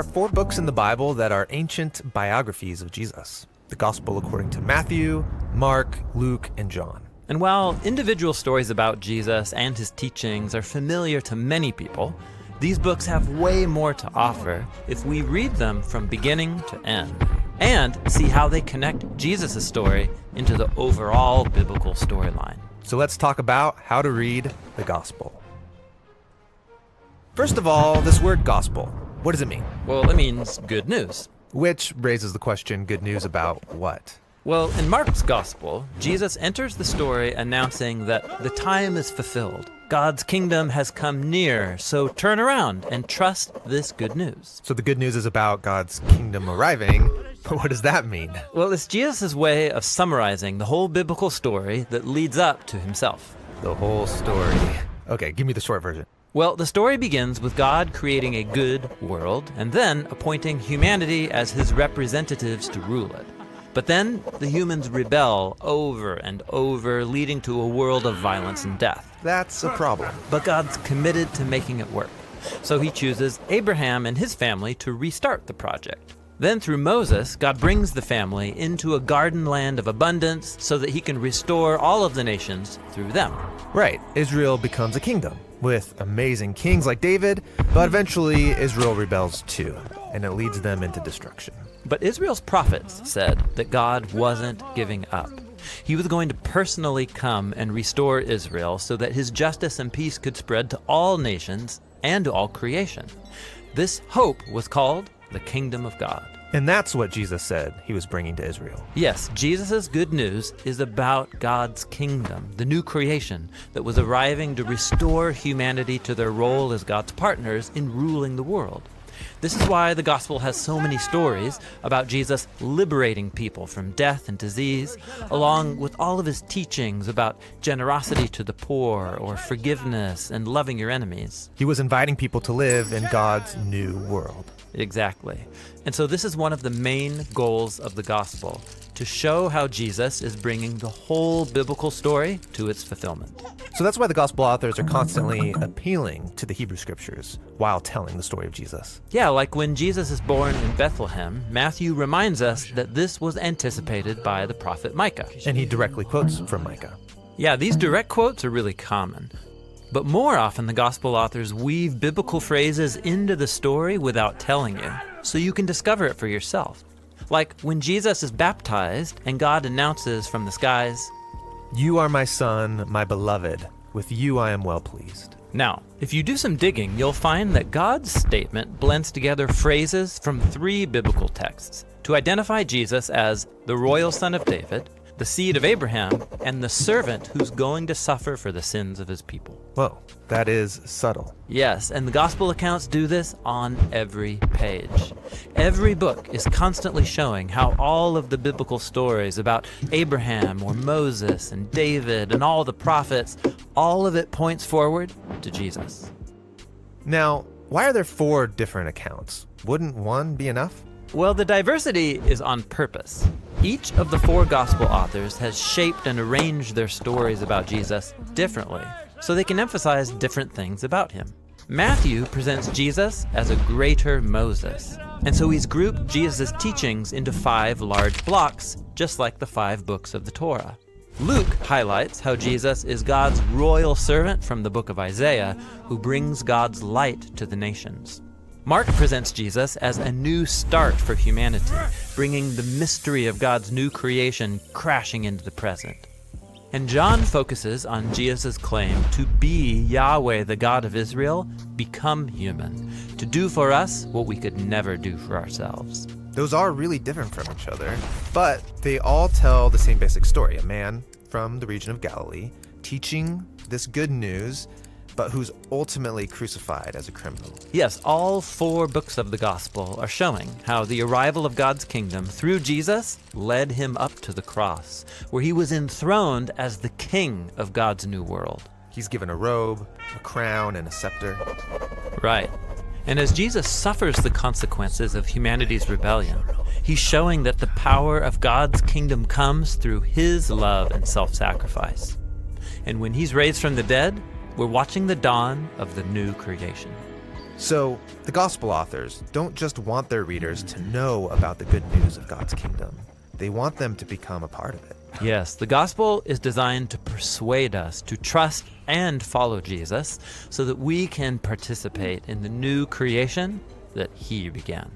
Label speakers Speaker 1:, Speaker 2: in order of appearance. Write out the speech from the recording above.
Speaker 1: are 4 books in the Bible that are ancient biographies of Jesus. The Gospel according to Matthew, Mark, Luke, and John.
Speaker 2: And while individual stories about Jesus and his teachings are familiar to many people, these books have way more to offer if we read them from beginning to end and see how they connect Jesus' story into the overall biblical storyline.
Speaker 1: So let's talk about how to read the Gospel. First of all, this word gospel. What does it mean?
Speaker 2: Well, it means good news.
Speaker 1: Which raises the question, good news about what?
Speaker 2: Well, in Mark's Gospel, Jesus enters the story announcing that the time is fulfilled. God's kingdom has come near, so turn around and trust this good news.
Speaker 1: So the good news is about God's kingdom arriving, but what does that mean?
Speaker 2: Well, it's Jesus' way of summarizing the whole biblical story that leads up to himself.
Speaker 1: The whole story. Okay, give me the short version.
Speaker 2: Well, the story begins with God creating a good world and then appointing humanity as his representatives to rule it. But then the humans rebel over and over, leading to a world of violence and death.
Speaker 1: That's a problem.
Speaker 2: But God's committed to making it work. So he chooses Abraham and his family to restart the project. Then through Moses, God brings the family into a garden land of abundance so that he can restore all of the nations through them.
Speaker 1: Right, Israel becomes a kingdom with amazing kings like David, but eventually Israel rebels too, and it leads them into destruction.
Speaker 2: But Israel's prophets said that God wasn't giving up. He was going to personally come and restore Israel so that his justice and peace could spread to all nations and to all creation. This hope was called the kingdom of God.
Speaker 1: And that's what Jesus said he was bringing to Israel.
Speaker 2: Yes, Jesus' good news is about God's kingdom, the new creation that was arriving to restore humanity to their role as God's partners in ruling the world. This is why the gospel has so many stories about Jesus liberating people from death and disease, along with all of his teachings about generosity to the poor or forgiveness and loving your enemies.
Speaker 1: He was inviting people to live in God's new world.
Speaker 2: Exactly. And so this is one of the main goals of the gospel, to show how Jesus is bringing the whole biblical story to its fulfillment.
Speaker 1: So that's why the gospel authors are constantly appealing to the Hebrew scriptures while telling the story of Jesus.
Speaker 2: Yeah, like when Jesus is born in Bethlehem, Matthew reminds us that this was anticipated by the prophet Micah.
Speaker 1: And he directly quotes from Micah.
Speaker 2: Yeah, these direct quotes are really common. But more often, the gospel authors weave biblical phrases into the story without telling you, so you can discover it for yourself. Like when Jesus is baptized and God announces from the skies,
Speaker 1: "You are my son, my beloved. With you I am well pleased."
Speaker 2: Now, if you do some digging, you'll find that God's statement blends together phrases from 3 biblical texts to identify Jesus as the royal son of David, the seed of Abraham, and the servant who's going to suffer for the sins of his people.
Speaker 1: Whoa, that is subtle.
Speaker 2: Yes, and the gospel accounts do this on every page. Every book is constantly showing how all of the biblical stories about Abraham or Moses and David and all the prophets, all of it points forward to Jesus.
Speaker 1: Now, why are there 4 different accounts? Wouldn't one be enough?
Speaker 2: Well, the diversity is on purpose. Each of the 4 gospel authors has shaped and arranged their stories about Jesus differently, so they can emphasize different things about him. Matthew presents Jesus as a greater Moses, and so he's grouped Jesus' teachings into 5 large blocks, just like the 5 books of the Torah. Luke highlights how Jesus is God's royal servant from the book of Isaiah, who brings God's light to the nations. Mark presents Jesus as a new start for humanity, bringing the mystery of God's new creation crashing into the present. And John focuses on Jesus' claim to be Yahweh, the God of Israel, become human, to do for us what we could never do for ourselves.
Speaker 1: Those are really different from each other, but they all tell the same basic story. A man from the region of Galilee teaching this good news, but who's ultimately crucified as a criminal.
Speaker 2: Yes, all 4 books of the gospel are showing how the arrival of God's kingdom through Jesus led him up to the cross, where he was enthroned as the king of God's new world.
Speaker 1: He's given a robe, a crown, and a scepter.
Speaker 2: Right. And as Jesus suffers the consequences of humanity's rebellion, he's showing that the power of God's kingdom comes through his love and self-sacrifice. And when he's raised from the dead, we're watching the dawn of the new creation.
Speaker 1: So, the gospel authors don't just want their readers to know about the good news of God's kingdom. They want them to become a part of it.
Speaker 2: Yes, the gospel is designed to persuade us to trust and follow Jesus so that we can participate in the new creation that he began.